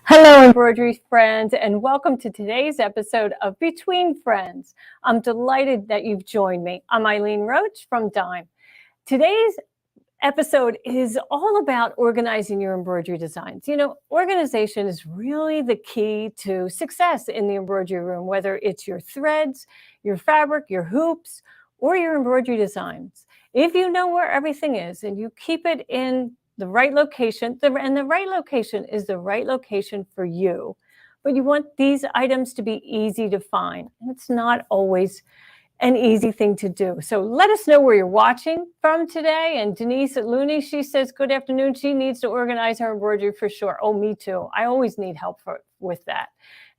Hello, embroidery friends, and welcome to today's episode of Between Friends. I'm delighted that you've joined me. I'm Eileen Roche from Dime. Today's episode is all about organizing your embroidery designs. You know, organization is really the key to success in the embroidery room, whether it's your threads, your fabric, your hoops, or your embroidery designs. If you know where everything is and you keep it in the right location, and the right location is the right location for you. But you want these items to be easy to find. And it's not always an easy thing to do. So let us know where you're watching from today. And Denise at Looney, she says, good afternoon. She needs to organize her embroidery for sure. Oh, me too. I always need help with that.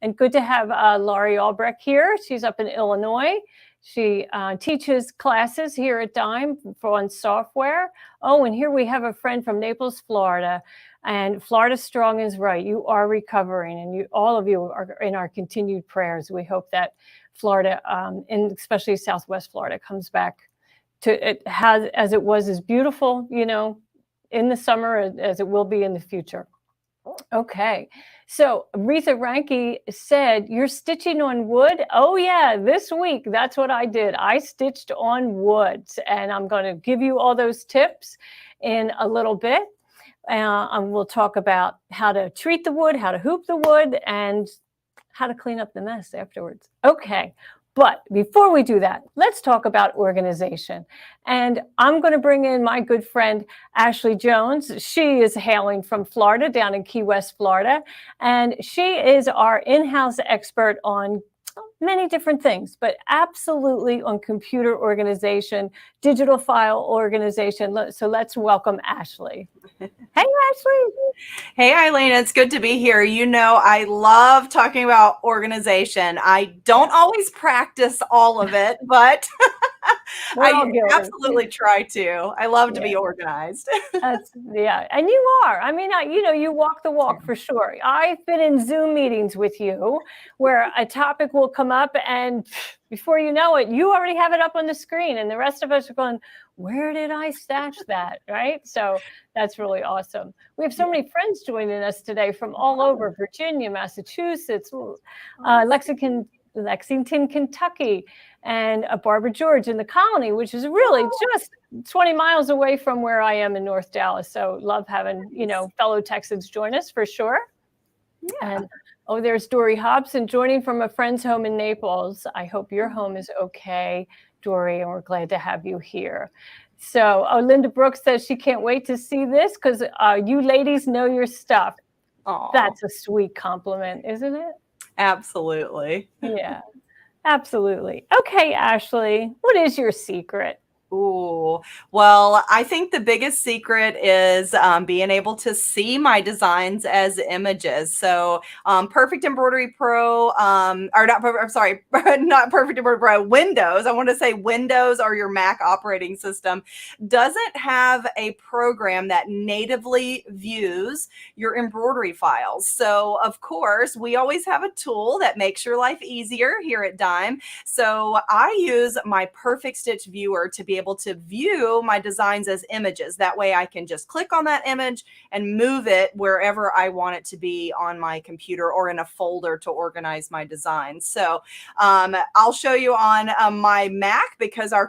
And good to have Laurie Albrecht here. She's up in Illinois. She teaches classes here at Dime on software. Oh, and here we have a friend from Naples, Florida. And Florida Strong is right. You are recovering, and all of you are in our continued prayers. We hope that Florida, and especially Southwest Florida, comes back to it as it was as beautiful, you know, in the summer as it will be in the future. Okay, so Aretha Ranke said, you're stitching on wood? Oh yeah, this week, that's what I did. I stitched on wood, and I'm going to give you all those tips in a little bit. And we'll talk about how to treat the wood, how to hoop the wood, and how to clean up the mess afterwards. Okay, but before we do that, let's talk about organization. And I'm going to bring in my good friend, Ashley Jones. She is hailing from Florida, down in Key West, Florida. And she is our in-house expert on many different things, but absolutely on computer organization, digital file organization. So let's welcome Ashley. Hey, Ashley. Hey, Eileen, it's good to be here. You know, I love talking about organization. I don't always practice all of it, but I absolutely try to. I love to be organized. Yeah, and you are. I mean, you know, you walk the walk for sure. I've been in Zoom meetings with you where a topic will come up, and before you know it, you already have it up on the screen, and the rest of us are going, where did I stash that, right? So that's really awesome. We have so many friends joining us today from all over, Virginia, Massachusetts, Lexington, Kentucky, and Barbara George in the Colony, which is really just 20 miles away from where I am in North Dallas. So love having, you know, fellow Texans join us for sure. Yeah. And there's Dory Hobson joining from a friend's home in Naples. I hope your home is okay, Dory, and we're glad to have you here. So Linda Brooks says she can't wait to see this because you ladies know your stuff. Aww. That's a sweet compliment, isn't it? Absolutely. Yeah, absolutely. Okay, Ashley, what is your secret? Ooh, well, I think the biggest secret is being able to see my designs as images. So Perfect Embroidery Pro, not Perfect Embroidery Pro, Windows, I want to say Windows or your Mac operating system, doesn't have a program that natively views your embroidery files. So of course, we always have a tool that makes your life easier here at Dime. So I use my Perfect Stitch Viewer to be able to view my designs as images. That way I can just click on that image and move it wherever I want it to be on my computer or in a folder to organize my designs. So I'll show you on my Mac because our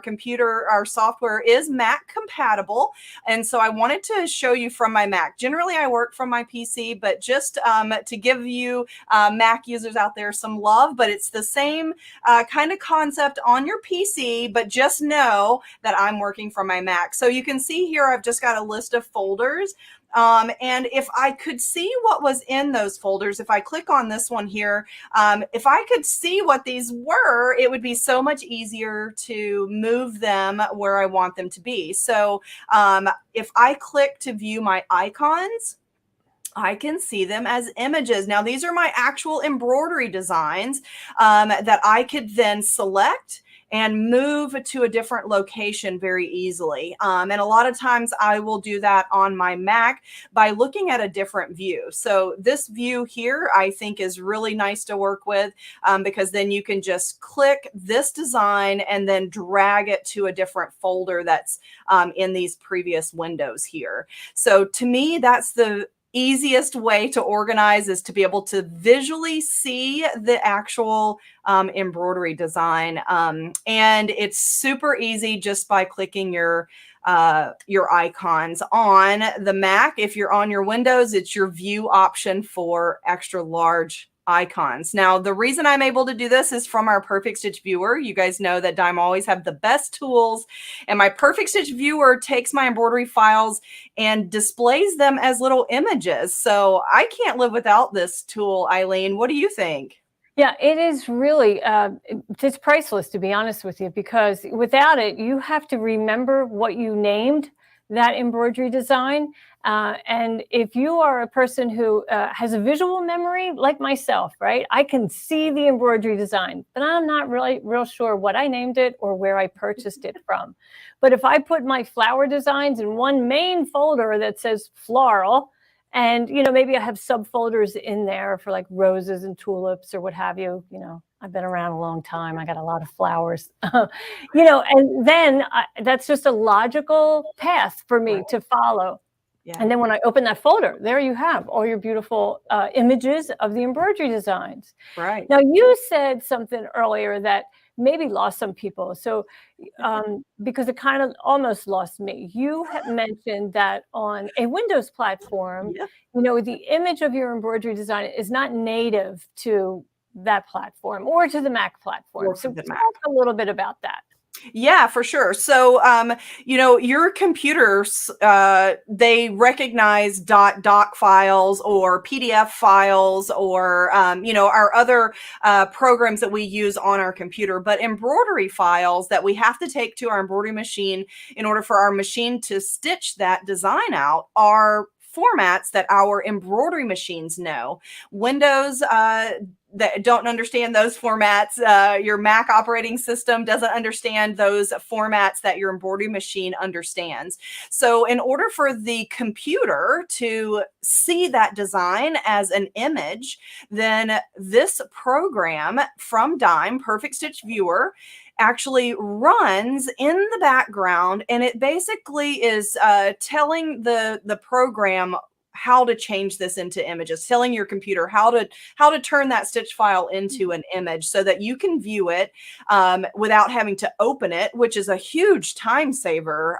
software is Mac compatible. And so I wanted to show you from my Mac. Generally, I work from my PC, but just to give you Mac users out there some love, but it's the same kind of concept on your PC, but just know that I'm working from my Mac. So you can see here, I've just got a list of folders. And if I could see what was in those folders, if I click on this one here, if I could see what these were, it would be so much easier to move them where I want them to be. So if I click to view my icons, I can see them as images. Now, these are my actual embroidery designs that I could then select and move to a different location very easily. And a lot of times I will do that on my Mac by looking at a different view. So this view here, I think is really nice to work with because then you can just click this design and then drag it to a different folder that's in these previous windows here. So to me, that's the easiest way to organize is to be able to visually see the actual embroidery design. And it's super easy just by clicking your icons on the Mac. If you're on your Windows, it's your view option for extra large icons. Now, the reason I'm able to do this is from our Perfect Stitch Viewer. You guys know that Dime always have the best tools, and my Perfect Stitch Viewer takes my embroidery files and displays them as little images. So I can't live without this tool, Eileen. What do you think? Yeah, it is really, it's priceless, to be honest with you, because without it, you have to remember what you named that embroidery design. And if you are a person who has a visual memory like myself, right, I can see the embroidery design, but I'm not really real sure what I named it or where I purchased it from. But if I put my flower designs in one main folder that says floral, and, maybe I have subfolders in there for like roses and tulips or what have you. I've been around a long time. I got a lot of flowers, and then that's just a logical path for me to follow. Yeah. And then when I open that folder, there you have all your beautiful images of the embroidery designs. Right. Now, you said something earlier that maybe lost some people. So because it kind of almost lost me. You have mentioned that on a Windows platform, the image of your embroidery design is not native to that platform or to the Mac platform. So talk a little bit about that. Yeah, for sure. So, your computers, they recognize .doc files or PDF files or, our other programs that we use on our computer. But embroidery files that we have to take to our embroidery machine in order for our machine to stitch that design out are formats that our embroidery machines know. Windows that don't understand those formats. Your Mac operating system doesn't understand those formats that your embroidery machine understands. So in order for the computer to see that design as an image, then this program from Dime, Perfect Stitch Viewer, actually runs in the background, and it basically is telling the program how to change this into images, telling your computer how to turn that stitch file into an image so that you can view it without having to open it, which is a huge time saver.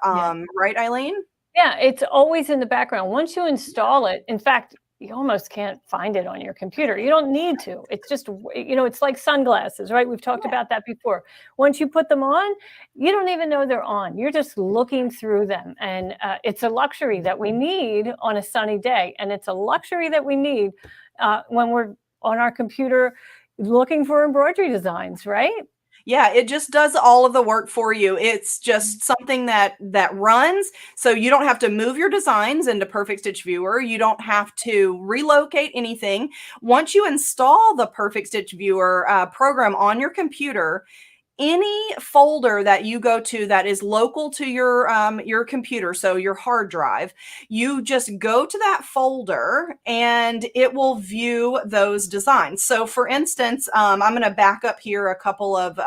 Right, Eileen? Yeah, it's always in the background. Once you install it, in fact, you almost can't find it on your computer. You don't need to. It's just, it's like sunglasses, right? We've talked about that before. Once you put them on, you don't even know they're on. You're just looking through them. And it's a luxury that we need on a sunny day. And it's a luxury that we need when we're on our computer looking for embroidery designs, right? Yeah, it just does all of the work for you. It's just something that runs, so you don't have to move your designs into Perfect Stitch Viewer. You don't have to relocate anything. Once you install the Perfect Stitch Viewer program on your computer, any folder that you go to that is local to your computer, so your hard drive, you just go to that folder and it will view those designs. So for instance, I'm going to back up here a couple of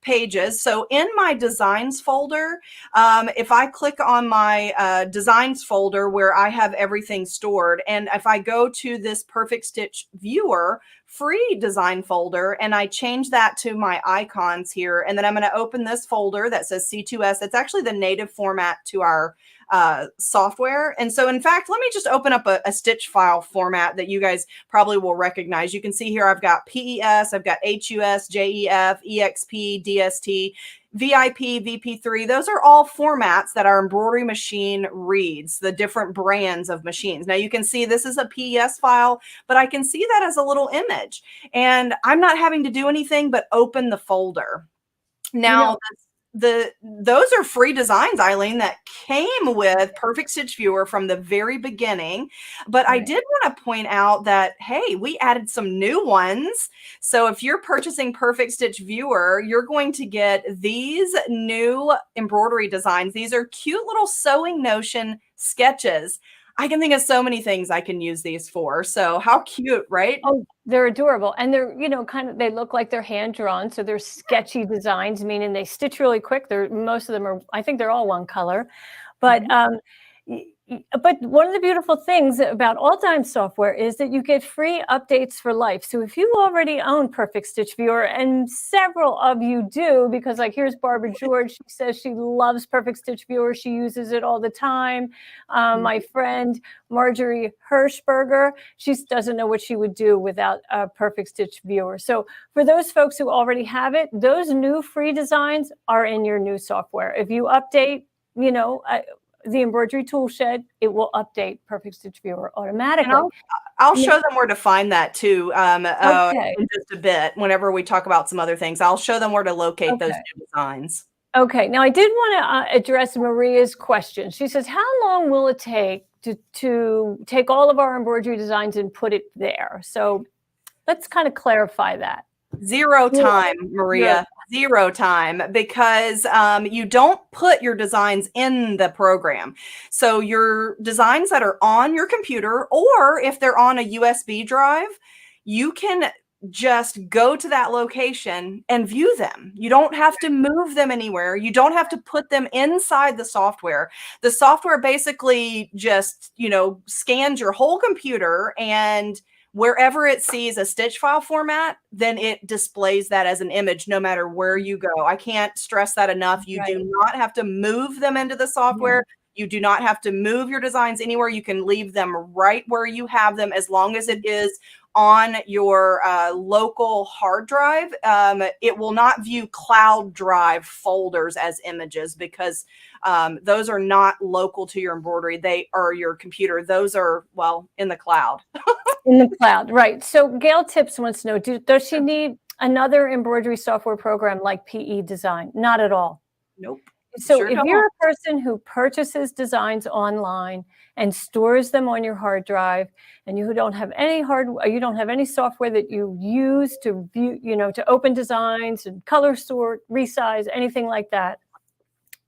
pages. So in my designs folder, if I click on my designs folder where I have everything stored, and if I go to this Perfect Stitch Viewer free design folder and I change that to my icons here, and then I'm going to open this folder that says C2S. It's actually the native format to our software. And so in fact, let me just open up a stitch file format that you guys probably will recognize. You can see here I've got PES, I've got HUS, JEF, EXP, DST, VIP, VP3. Those are all formats that our embroidery machine reads, the different brands of machines. Now you can see this is a PES file, but I can see that as a little image, and I'm not having to do anything but open the folder. Now, those are free designs, Eileen, that came with Perfect Stitch Viewer from the very beginning. But I did want to point out that, hey, we added some new ones. So if you're purchasing Perfect Stitch Viewer, you're going to get these new embroidery designs. These are cute little sewing notion sketches. I can think of so many things I can use these for. So how cute, right? Oh, they're adorable. And they're, they look like they're hand drawn. So they're sketchy designs, meaning they stitch really quick. Most of them are, I think they're all one color. But, But one of the beautiful things about all Dime software is that you get free updates for life. So if you already own Perfect Stitch Viewer, and several of you do, because like here's Barbara George, she says she loves Perfect Stitch Viewer. She uses it all the time. My friend Marjorie Hirschberger, she doesn't know what she would do without a Perfect Stitch Viewer. So for those folks who already have it, those new free designs are in your new software. If you update, the embroidery tool shed, it will update Perfect Stitch Viewer automatically. And I'll show them where to find that too Okay. in just a bit. Whenever we talk about some other things, I'll show them where to locate those Okay. new designs. Okay. Now I did want to address Maria's question. She says, how long will it take to take all of our embroidery designs and put it there? So let's kind of clarify that. Zero time, Maria. Zero time, because you don't put your designs in the program. So your designs that are on your computer, or if they're on a USB drive, you can just go to that location and view them. You don't have to move them anywhere. You don't have to put them inside the software. The software basically just, scans your whole computer, and wherever it sees a stitch file format, then it displays that as an image no matter where you go. I can't stress that enough. You do not have to move them into the software. You do not have to move your designs anywhere. You can leave them right where you have them, as long as it is on your local hard drive. It will not view cloud drive folders as images, because those are not local to your embroidery. They are your computer. Those are, in the cloud. In the cloud, right. So Gail Tips wants to know, does she need another embroidery software program like PE Design? Not at all. Nope. So if you're a person who purchases designs online and stores them on your hard drive, and you don't have any software that you use to view, to open designs and color sort, resize, anything like that,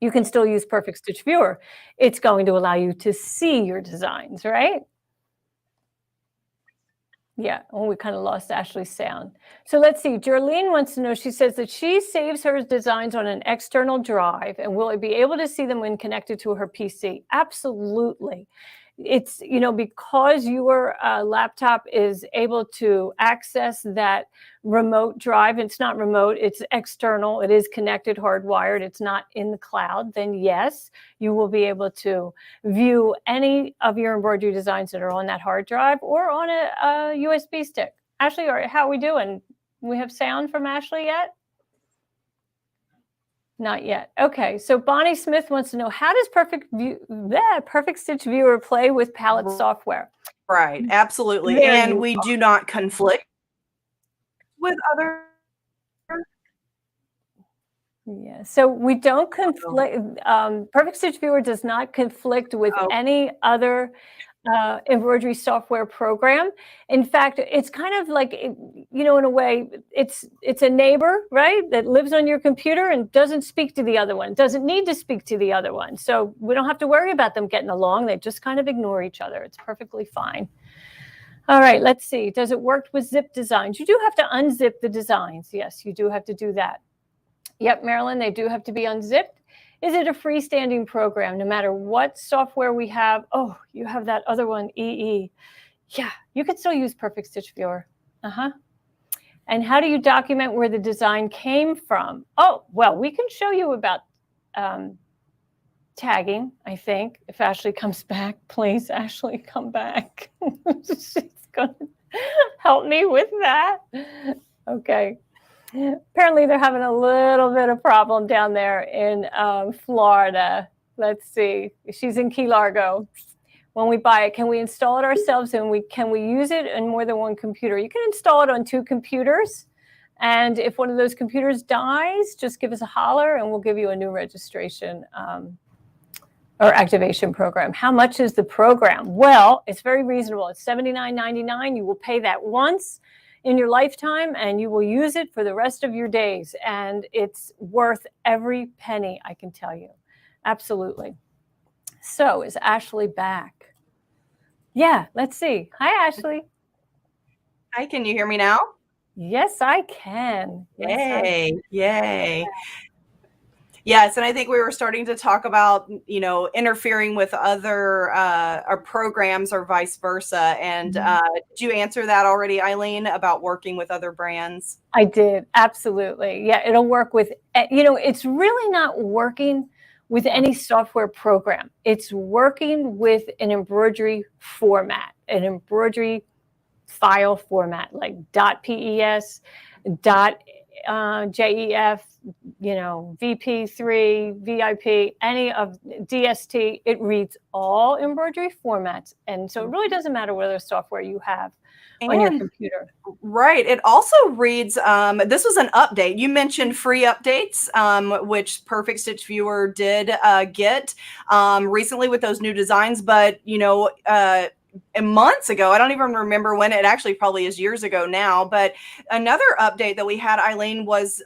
you can still use Perfect Stitch Viewer. It's going to allow you to see your designs, right? Yeah, we kind of lost Ashley's sound. So let's see. Jerlene wants to know, she says that she saves her designs on an external drive, and will it be able to see them when connected to her PC? Absolutely. It's, because your laptop is able to access that remote drive, it's not remote, it's external, it is connected, hardwired, it's not in the cloud, then yes, you will be able to view any of your embroidery designs that are on that hard drive or on a USB stick. Ashley, how are we doing? We have sound from Ashley yet? Not yet. Okay, so Bonnie Smith wants to know, how does Perfect Stitch Viewer play with palette software? Right, absolutely. And we do not conflict with other. Yeah, so we don't conflict. Perfect Stitch Viewer does not conflict with any other embroidery software program. In fact, it's kind of like, in a way, it's a neighbor, right, that lives on your computer and doesn't speak to the other one, doesn't need to speak to the other one. So we don't have to worry about them getting along. They just kind of ignore each other. It's perfectly fine. All right, let's see. Does it work with zip designs? You do have to unzip the designs. Yes, you do have to do that. Yep, Marilyn, they do have to be unzipped. Is it a freestanding program? No matter what software we have, you have that other one, EE. Yeah, you could still use Perfect Stitch Viewer. And how do you document where the design came from? Oh, well, we can show you about tagging, I think, if Ashley comes back. Please, Ashley, come back. She's going to help me with that. Okay. Apparently, they're having a little bit of problem down there in Florida. Let's see. She's in Key Largo. When we buy it, can we install it ourselves, and can we use it in more than one computer? You can install it on 2 computers. And if one of those computers dies, just give us a holler, and we'll give you a new registration or activation program. How much is the program? Well, it's very reasonable. It's $79.99. You will pay that once in your lifetime, and you will use it for the rest of your days. And it's worth every penny, I can tell you. Absolutely. So is Ashley back? Yeah, let's see. Hi, Ashley. Hi, can you hear me now? Yes, I can. Yay, yay. Yes, and I think we were starting to talk about, interfering with other programs or vice versa. And did you answer that already, Eileen, about working with other brands? I did. Absolutely. Yeah, it'll work with, it's really not working with any software program. It's working with an embroidery format, an embroidery file format like .pes, .jef, VP3, VIP, any of DST. It reads all embroidery formats. And so it really doesn't matter what other software you have on your computer. Right. It also reads, this was an update. You mentioned free updates, which Perfect Stitch Viewer did get recently with those new designs. But, months ago, I don't even remember when, it actually probably is years ago now, but another update that we had, Eileen, was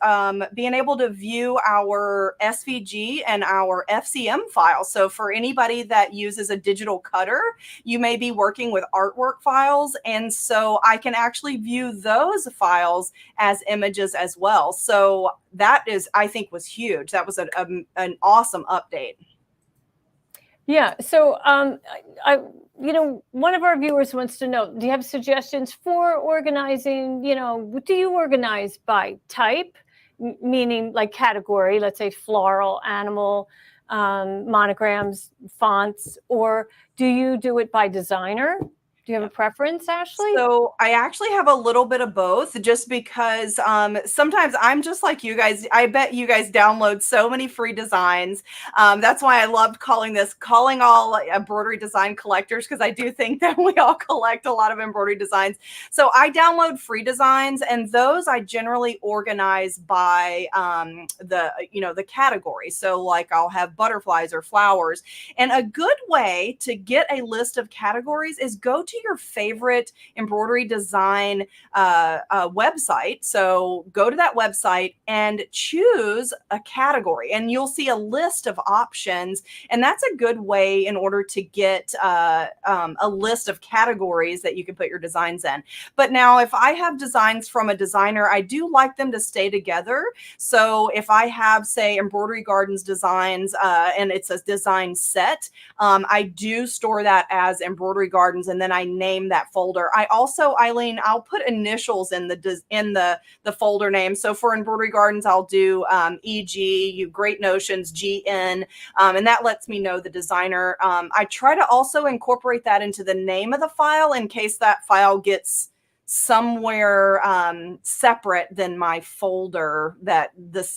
being able to view our SVG and our FCM files. So for anybody that uses a digital cutter, you may be working with artwork files, and so I can actually view those files as images as well. So that I think was huge. That was an awesome update. Yeah. So one of our viewers wants to know, do you have suggestions for organizing, do you organize by type, meaning like category, let's say floral, animal, monograms, fonts, or do you do it by designer? Do you have a preference, Ashley? So I actually have a little bit of both, just because sometimes I'm just like you guys. I bet you guys download so many free designs. That's why I loved calling all embroidery design collectors, because I do think that we all collect a lot of embroidery designs. So I download free designs, and those I generally organize by the category. So like I'll have butterflies or flowers. And a good way to get a list of categories is go to your favorite embroidery design website. So go to that website and choose a category, and you'll see a list of options. And that's a good way in order to get a list of categories that you can put your designs in. But now, if I have designs from a designer, I do like them to stay together. So if I have, say, Embroidery Gardens designs, and it's a design set, I do store that as Embroidery Gardens, and then I name that folder. I also, Eileen, I'll put initials in the folder name. So for Embroidery Gardens, I'll do EG, Great Notions, GN, and that lets me know the designer. I try to also incorporate that into the name of the file in case that file gets somewhere separate than my folder that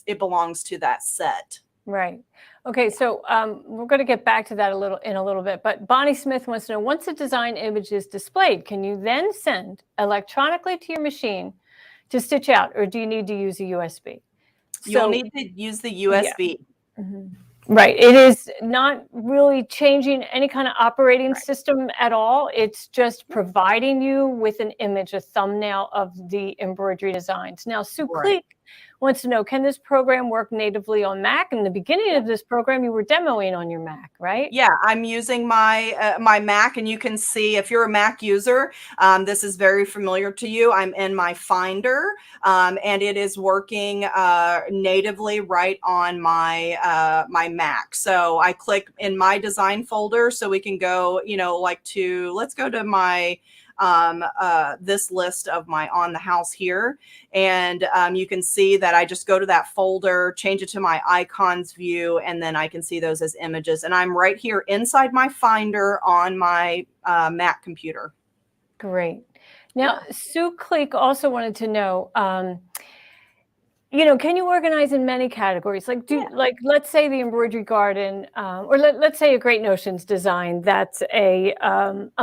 it belongs to that set. Right. Okay, so we're going to get back to that in a little bit, but Bonnie Smith wants to know, once a design image is displayed, can you then send electronically to your machine to stitch out, or do you need to use a USB? You'll need to use the USB. Yeah. Mm-hmm. Right. It is not really changing any kind of operating system at all. It's just providing you with an image, a thumbnail of the embroidery designs. Now, Sue Cleek wants to know, can this program work natively on Mac? In the beginning of this program, you were demoing on your Mac, right? Yeah, I'm using my my Mac, and you can see, if you're a Mac user, this is very familiar to you. I'm in my Finder, and it is working natively right on my my Mac. So I click in my design folder, so we can go, let's go to my this list of my on the house here. And you can see that I just go to that folder, change it to my icons view, and then I can see those as images. And I'm right here inside my Finder on my Mac computer. Great. Now, Sue Cleek also wanted to know, can you organize in many categories? Like, let's say the Embroidery Garden, or let's say a Great Notions design that's a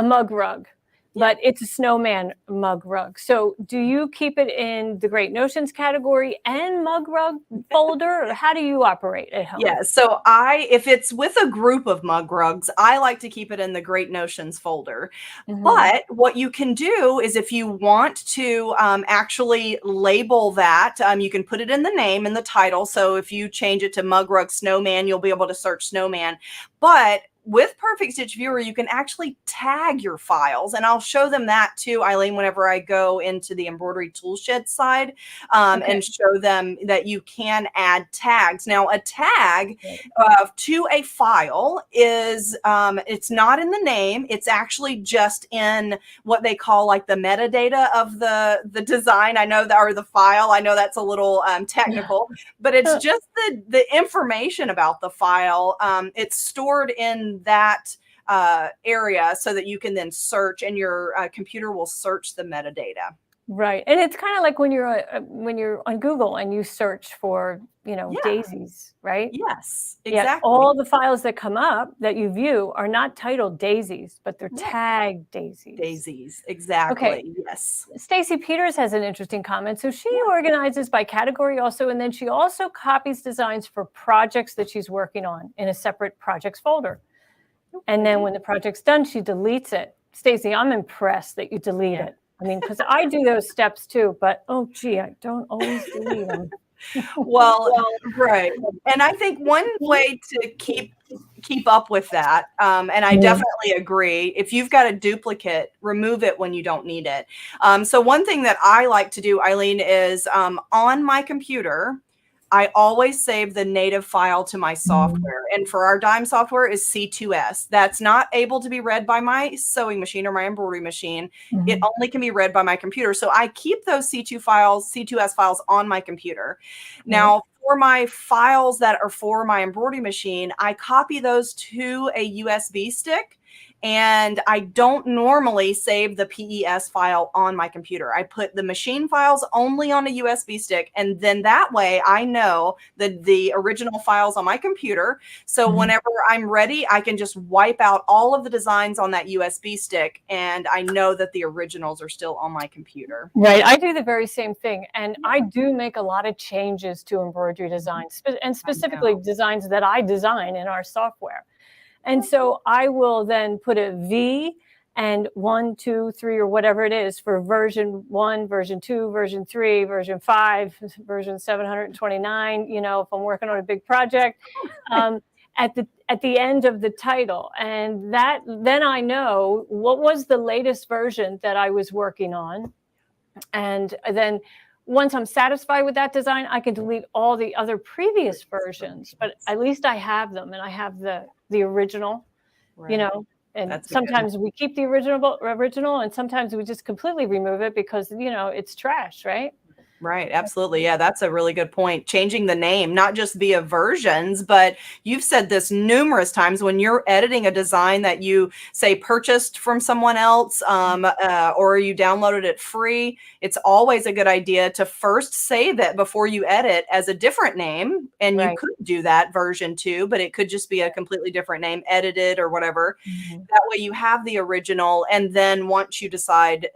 mug rug. But it's a snowman mug rug. So do you keep it in the Great Notions category and mug rug folder, or how do you operate at home? Yeah, so if it's with a group of mug rugs, I like to keep it in the Great Notions folder. Mm-hmm. But what you can do is, if you want to actually label that, you can put it in the name and the title. So if you change it to mug rug snowman, you'll be able to search snowman. But with Perfect Stitch Viewer, you can actually tag your files, and I'll show them that too, Eileen, whenever I go into the embroidery toolshed side, and show them that you can add tags. Now, a tag to a file is, it's not in the name. It's actually just in what they call like the metadata of the design. I know that, or the file. I know that's a little technical, but it's just the information about the file. It's stored in that area so that you can then search, and your computer will search the metadata. Right. And it's kind of like when you're on Google and you search for, daisies, right? Yes, exactly. Yeah, all the files that come up that you view are not titled daisies, but they're tagged daisies. Daisies, exactly. Okay. Yes. Stacy Peters has an interesting comment. So she organizes by category also, and then she also copies designs for projects that she's working on in a separate projects folder. And then when the project's done, she deletes it. Stacy, I'm impressed that you delete it. I mean, because I do those steps too, but oh gee, I don't always delete them. Well, right. And I think one way to keep up with that, and I definitely agree, if you've got a duplicate, remove it when you don't need it. So one thing that I like to do, Eileen, is on my computer, I always save the native file to my software. And for our dime software is C2S. That's not able to be read by my sewing machine or my embroidery machine. It only can be read by my computer. So I keep those C2S files on my computer. Now, for my files that are for my embroidery machine, I copy those to a USB stick. And I don't normally save the PES file on my computer. I put the machine files only on a USB stick. And then that way I know the original files on my computer. So whenever I'm ready, I can just wipe out all of the designs on that USB stick. And I know that the originals are still on my computer. Right. I do the very same thing. And I do make a lot of changes to embroidery designs, and specifically designs that I design in our software. And so I will then put a V and 1, 2, 3, or whatever it is for version 1, version 2, version 3, version 5, version 729, if I'm working on a big project, at the end of the title. And then I know what was the latest version that I was working on. And then once I'm satisfied with that design, I can delete all the other previous versions, but at least I have them, and I have the original, and sometimes we keep the original, and sometimes we just completely remove it because, it's trash, right? Right. Absolutely. Yeah, that's a really good point. Changing the name, not just via versions, but you've said this numerous times when you're editing a design that you say purchased from someone else, or you downloaded it free. It's always a good idea to first save it before you edit as a different name. And you could do that version 2, but it could just be a completely different name, edited or whatever. That way you have the original. And then once you decide,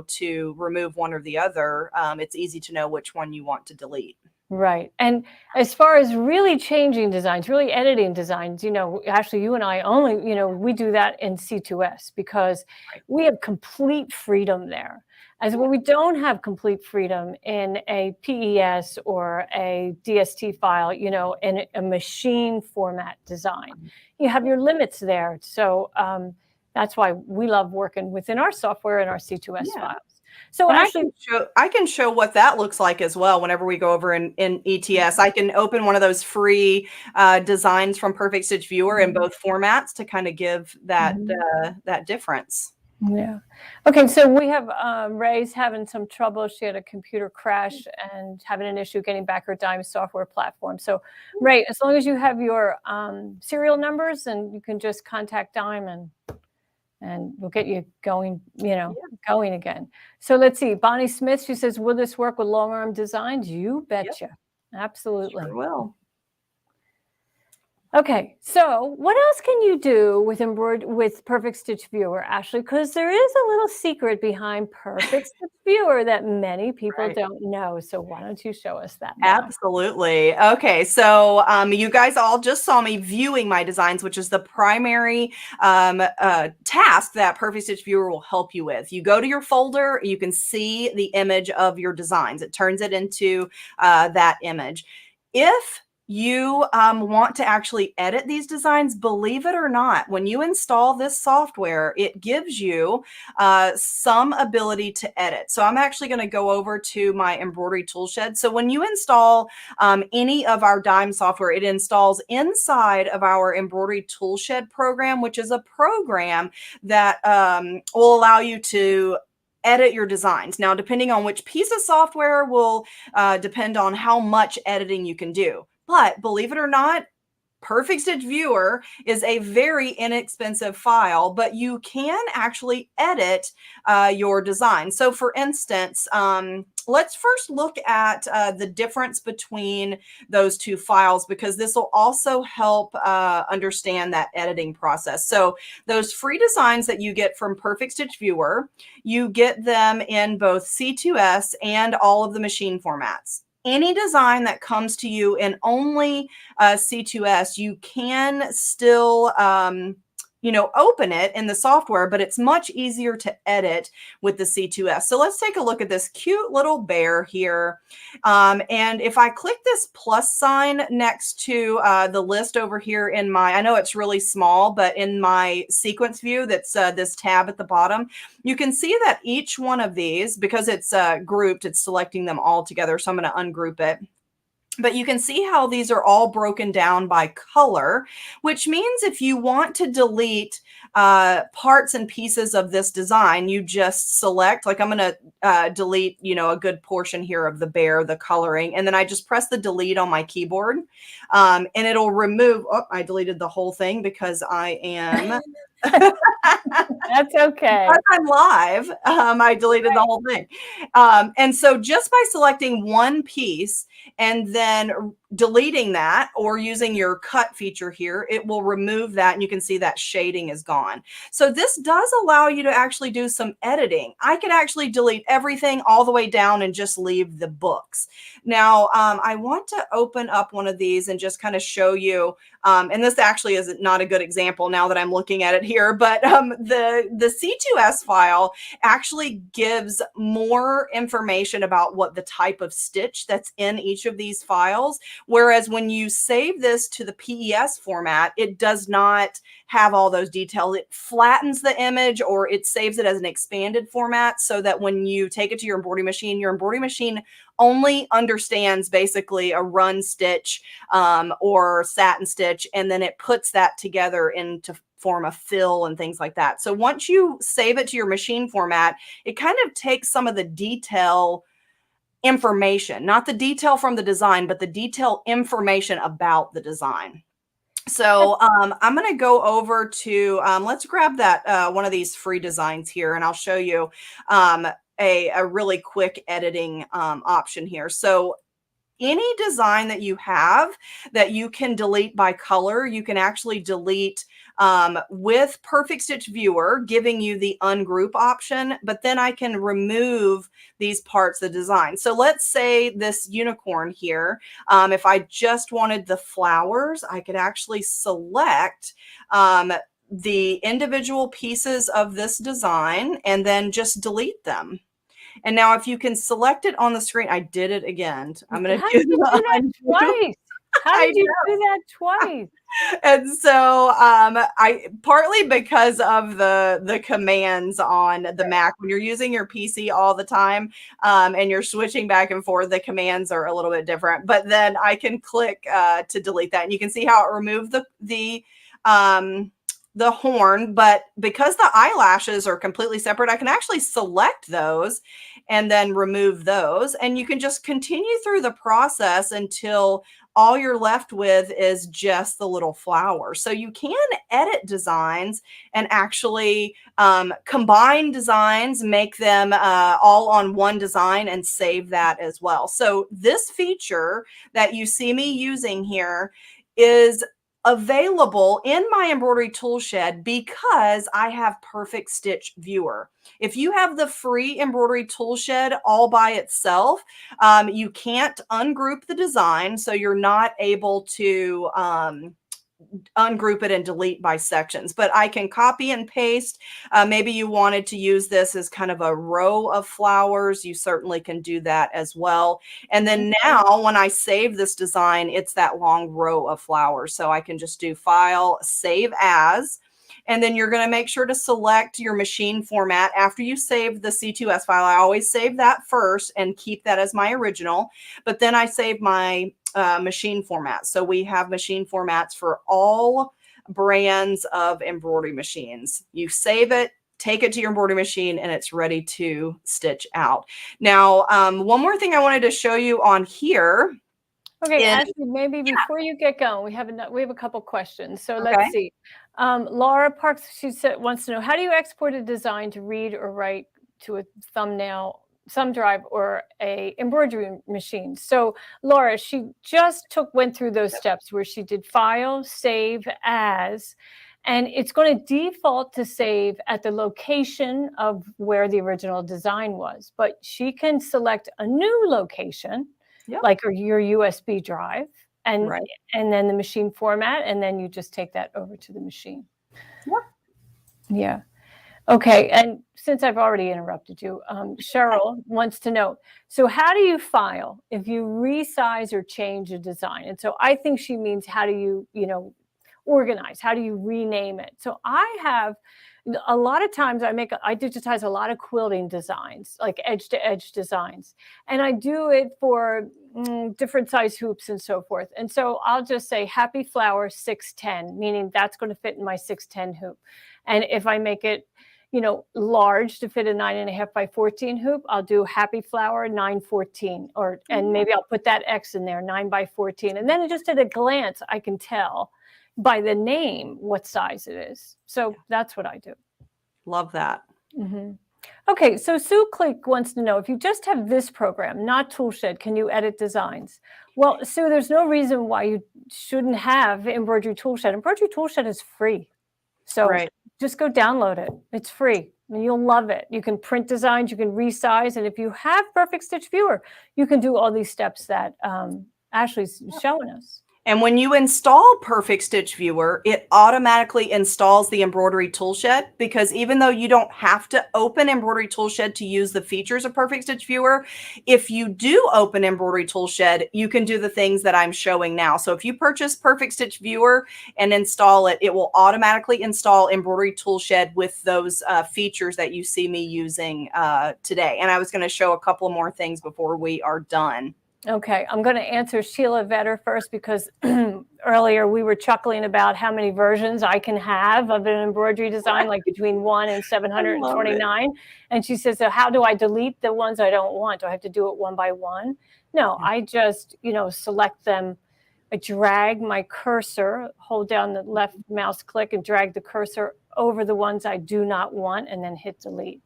to remove one or the other, it's easy to know which one you want to delete. Right. And as far as really changing designs, really editing designs, actually you and I only, we do that in C2S because we have complete freedom there. As when we don't have complete freedom in a PES or a DST file, in a machine format design, you have your limits there. So that's why we love working within our software and our C2S files. So actually, I can show what that looks like as well. Whenever we go over in ETS, I can open one of those free designs from Perfect Stitch Viewer in both formats to kind of give that that difference. Yeah. Okay. So we have Ray's having some trouble. She had a computer crash and having an issue getting back her dime software platform. So Ray, as long as you have your serial numbers, and you can just contact Dime and we'll get you going, going again. So let's see. Bonnie Smith, she says, will this work with long arm designs? You betcha. Absolutely. Sure will. Okay, so what else can you do with Perfect Stitch Viewer, Ashley? Because there is a little secret behind Perfect Stitch Viewer that many people don't know. So why don't you show us that now? Absolutely. Okay, so you guys all just saw me viewing my designs, which is the primary task that Perfect Stitch Viewer will help you with. You go to your folder, you can see the image of your designs. It turns it into that image. If you want to actually edit these designs, believe it or not, when you install this software, it gives you some ability to edit. So I'm actually going to go over to my embroidery toolshed. So when you install any of our Dime software, it installs inside of our embroidery toolshed program, which is a program that will allow you to edit your designs. Now, depending on which piece of software will depend on how much editing you can do. But believe it or not, Perfect Stitch Viewer is a very inexpensive file, but you can actually edit your design. So for instance, let's first look at the difference between those two files, because this will also help understand that editing process. So those free designs that you get from Perfect Stitch Viewer, you get them in both C2S and all of the machine formats. Any design that comes to you in only C2S, you can still, open it in the software, but it's much easier to edit with the C2S. So let's take a look at this cute little bear here. And if I click this plus sign next to the list over here in my, I know it's really small, but in my sequence view, that's this tab at the bottom, you can see that each one of these, because it's grouped, it's selecting them all together. So I'm going to ungroup it. But you can see how these are all broken down by color, which means if you want to delete parts and pieces of this design, you just select, like I'm going to delete, a good portion here of the bear, the coloring, and then I just press the delete on my keyboard and it'll remove, oh, I deleted the whole thing because I am... That's okay. Because I'm live, I deleted the whole thing. And so just by selecting one piece and then deleting that, or using your cut feature here, it will remove that, and you can see that shading is gone. So this does allow you to actually do some editing. I could actually delete everything all the way down and just leave the books. Now, I want to open up one of these and just kind of show you, and this actually is not a good example now that I'm looking at it here, but the C2S file actually gives more information about what the type of stitch that's in each of these files. Whereas when you save this to the PES format, it does not have all those details. It flattens the image, or it saves it as an expanded format, so that when you take it to your embroidery machine only understands basically a run stitch or satin stitch, and then it puts that together into form a fill and things like that. So once you save it to your machine format, it kind of takes some of the detail information, not the detail from the design, but the detail information about the design. So I'm going to go over to, let's grab that one of these free designs here, and I'll show you a really quick editing option here. So any design that you have that you can delete by color, you can actually delete with Perfect Stitch Viewer, giving you the ungroup option, but then I can remove these parts of the design. So let's say this unicorn here, if I just wanted the flowers, I could actually select the individual pieces of this design and then just delete them. And now if you can select it on the screen, I did it again. I'm going to do that twice. How did you do that twice? And so I partly because of the commands on the Mac, when you're using your PC all the time and you're switching back and forth, the commands are a little bit different. But then I can click to delete that, and you can see how it removed the horn. But because the eyelashes are completely separate, I can actually select those and then remove those, and you can just continue through the process until all you're left with is just the little flower. So you can edit designs and actually combine designs, make them all on one design, and save that as well. So this feature that you see me using here is available in my embroidery toolshed because I have Perfect Stitch Viewer. If you have the free embroidery toolshed all by itself, you can't ungroup the design, so you're not able to ungroup it and delete by sections, but I can copy and paste. Maybe you wanted to use this as kind of a row of flowers. You certainly can do that as well. And then now when I save this design, it's that long row of flowers. So I can just do File, Save As. And then you're going to make sure to select your machine format after you save the C2S file. I always save that first and keep that as my original, but then I save my machine format. So we have machine formats for all brands of embroidery machines. You save it, take it to your embroidery machine, and it's ready to stitch out. Now, one more thing I wanted to show you on here. Okay, Ashley, maybe before you get going, we have a couple questions. So let's see. Laura Parks, she wants to know, how do you export a design to read or write to a thumbnail, thumb drive, or a embroidery machine? So Laura, she just went through those steps where she did File, Save As, and it's going to default to save at the location of where the original design was. But she can select a new location, like your USB drive, and then the machine format, and then you just take that over to the machine. Yeah. Okay, and since I've already interrupted you, Cheryl wants to know, so how do you file if you resize or change a design? And so I think she means, how do you, organize? How do you rename it? So I have, a lot of times I digitize a lot of quilting designs, like edge to edge designs, and I do it for different size hoops and so forth. And so I'll just say Happy Flower 610, meaning that's going to fit in my 610 hoop. And if I make it, large to fit a 9.5 by 14 hoop, I'll do Happy Flower 914, and maybe I'll put that X in there, 9 by 14. And then just at a glance, I can tell by the name what size it is. So that's what I do. Love that. Okay, so Sue Click wants to know, if you just have this program, not Toolshed, can you edit designs? Well, Sue, there's no reason why you shouldn't have Embroidery Toolshed. Embroidery Toolshed is free. So just go download it. It's free and you'll love it. You can print designs, you can resize, and if you have Perfect Stitch Viewer, you can do all these steps that Ashley's showing us. And when you install Perfect Stitch Viewer, it automatically installs the Embroidery Toolshed, because even though you don't have to open Embroidery Toolshed to use the features of Perfect Stitch Viewer, if you do open Embroidery Toolshed, you can do the things that I'm showing now. So if you purchase Perfect Stitch Viewer and install it, it will automatically install Embroidery Toolshed with those features that you see me using today. And I was going to show a couple more things before we are done. Okay, I'm going to answer Sheila Vetter first, because earlier we were chuckling about how many versions I can have of an embroidery design, like between 1 and 729. And she says, so how do I delete the ones I don't want? Do I have to do it one by one? No, I just, select them. I drag my cursor, hold down the left mouse click and drag the cursor over the ones I do not want, and then hit delete.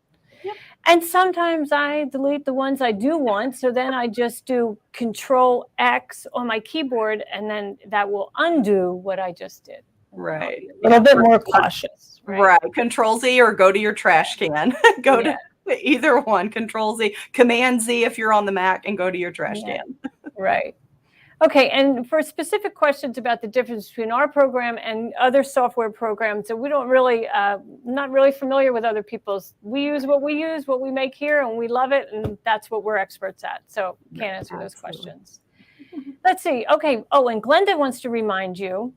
And sometimes I delete the ones I do want. So then I just do Control X on my keyboard, and then that will undo what I just did. Right. A little bit more cautious. Right. Control Z or go to your trash can. Go to either one. Control Z, Command Z if you're on the Mac, and go to your trash can. Right. Okay, and for specific questions about the difference between our program and other software programs, so we don't really, not really familiar with other people's. We use what we make here, and we love it, and that's what we're experts at. So can't answer those questions. Let's see. Okay. Oh, and Glenda wants to remind you,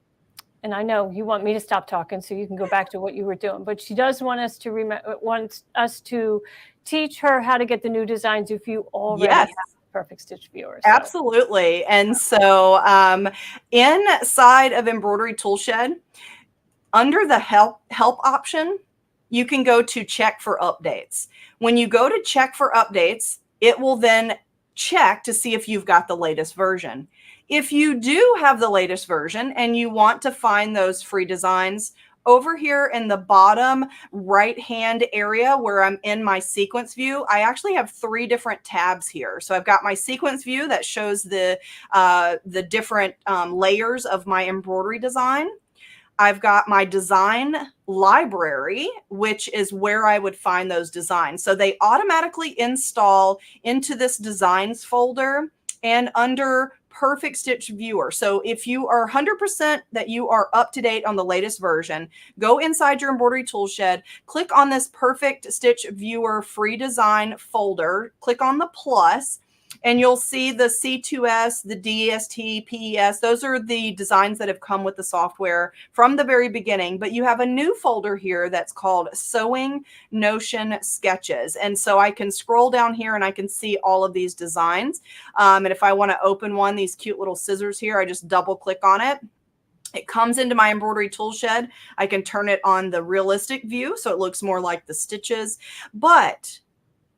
and I know you want me to stop talking so you can go back to what you were doing, but she does want us to teach her how to get the new designs if you already have Perfect Stitch Viewer. So. Absolutely. And so inside of Embroidery Toolshed, under the help option, you can go to check for updates. When you go to check for updates, it will then check to see if you've got the latest version. If you do have the latest version and you want to find those free designs, over here in the bottom right-hand area where I'm in my sequence view, I actually have 3 different tabs here. So I've got my sequence view that shows the different layers of my embroidery design. I've got my design library, which is where I would find those designs. So they automatically install into this designs folder, and under Perfect Stitch Viewer. So if you are 100% that you are up to date on the latest version, go inside your embroidery tool shed, click on this Perfect Stitch Viewer free design folder, click on the plus, and you'll see the C2S, the DST, PES. Those are the designs that have come with the software from the very beginning. But you have a new folder here that's called Sewing Notion Sketches. And so I can scroll down here and I can see all of these designs. And if I want to open one, these cute little scissors here, I just double click on it. It comes into my embroidery tool shed. I can turn it on the realistic view so it looks more like the stitches. But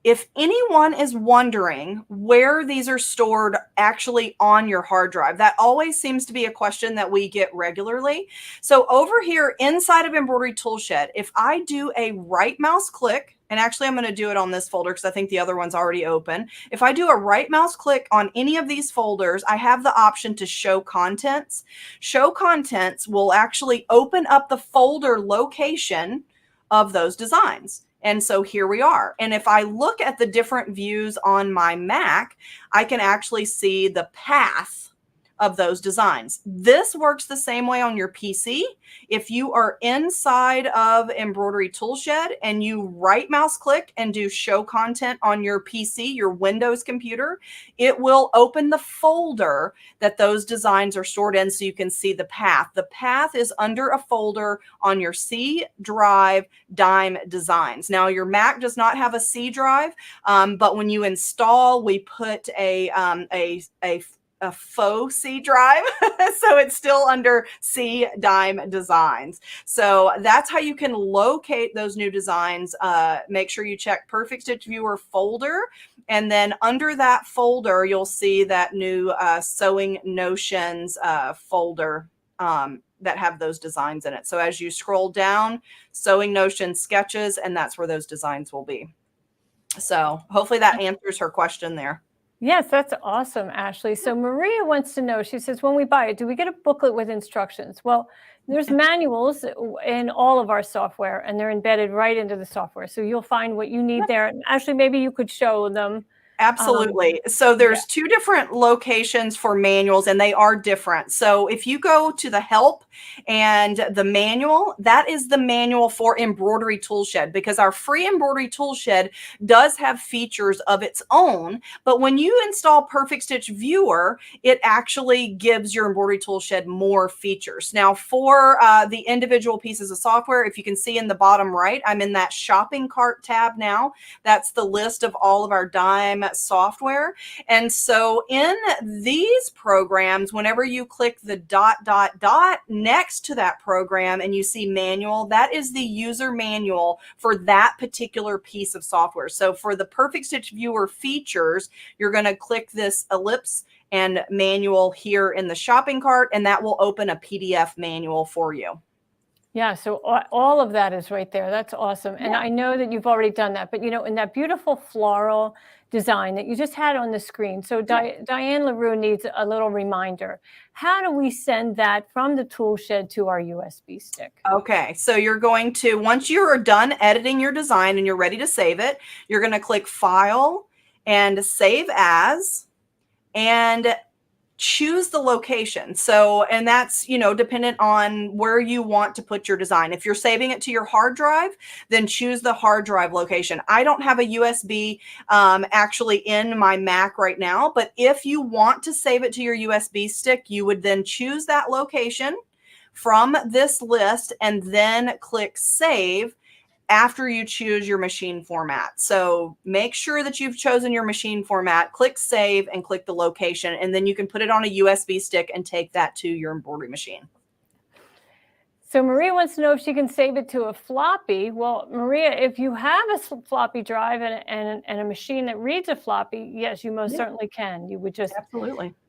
if anyone is wondering where these are stored actually on your hard drive, that always seems to be a question that we get regularly. So over here inside of Embroidery Toolshed, if I do a right mouse click, and actually I'm going to do it on this folder because I think the other one's already open. If I do a right mouse click on any of these folders, I have the option to show contents. Show contents will actually open up the folder location of those designs. And so here we are. And if I look at the different views on my Mac, I can actually see the path of those designs. This works the same way on your PC. If you are inside of Embroidery Toolshed and you right mouse click and do show content on your PC, your Windows computer, it will open the folder that those designs are stored in so you can see the path. The path is under a folder on your C drive Dime Designs. Now your Mac does not have a C drive, but when you install, we put a faux C drive. So it's still under C Dime Designs. So that's how you can locate those new designs. Make sure you check Perfect Stitch Viewer folder. And then under that folder, you'll see that new Sewing Notions folder that have those designs in it. So as you scroll down, Sewing Notion Sketches, and that's where those designs will be. So hopefully that answers her question there. Yes, that's awesome, Ashley. So Maria wants to know, she says, when we buy it, do we get a booklet with instructions? Well, there's manuals in all of our software, and they're embedded right into the software. So you'll find what you need there. And Ashley, maybe you could show them. Absolutely. So there's two different locations for manuals, and they are different. So if you go to the help and the manual, that is the manual for Embroidery Toolshed, because our free Embroidery Toolshed does have features of its own. But when you install Perfect Stitch Viewer, it actually gives your Embroidery Toolshed more features. Now for the individual pieces of software, if you can see in the bottom right, I'm in that shopping cart tab now. That's the list of all of our Dime software. And so in these programs, whenever you click the ... next to that program and you see manual, that is the user manual for that particular piece of software. So for the Perfect Stitch Viewer features, you're going to click this ellipse and manual here in the shopping cart, and that will open a PDF manual for you. Yeah, so all of that is right there. That's awesome. And I know that you've already done that, but you know, in that beautiful floral design that you just had on the screen. So Diane LaRue needs a little reminder. How do we send that from the tool shed to our USB stick? Okay, so you're going to, once you are done editing your design and you're ready to save it, you're going to click File and Save As, and choose the location. So, and that's, you know, dependent on where you want to put your design. If you're saving it to your hard drive, then choose the hard drive location. I don't have a USB actually in my Mac right now, but if you want to save it to your USB stick, you would then choose that location from this list and then click Save after you choose your machine format. So make sure that you've chosen your machine format, click Save, and click the location, and then you can put it on a USB stick and take that to your embroidery machine. So Maria wants to know if she can save it to a floppy. Well, Maria, if you have a floppy drive and a machine that reads a floppy, yes, you most certainly can. You would just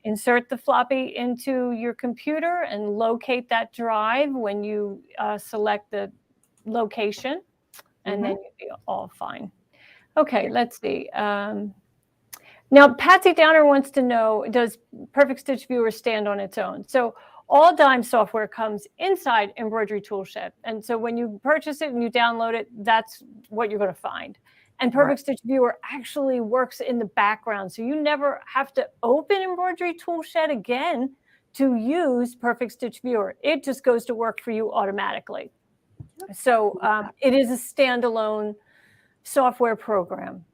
insert the floppy into your computer and locate that drive when you select the location. And then you'd be all fine. Okay, let's see. Now, Patsy Downer wants to know, does Perfect Stitch Viewer stand on its own? So all Dime software comes inside Embroidery Toolshed. And so when you purchase it and you download it, that's what you're going to find. And Perfect Stitch Viewer actually works in the background. So you never have to open Embroidery Toolshed again to use Perfect Stitch Viewer. It just goes to work for you automatically. So it is a standalone software program.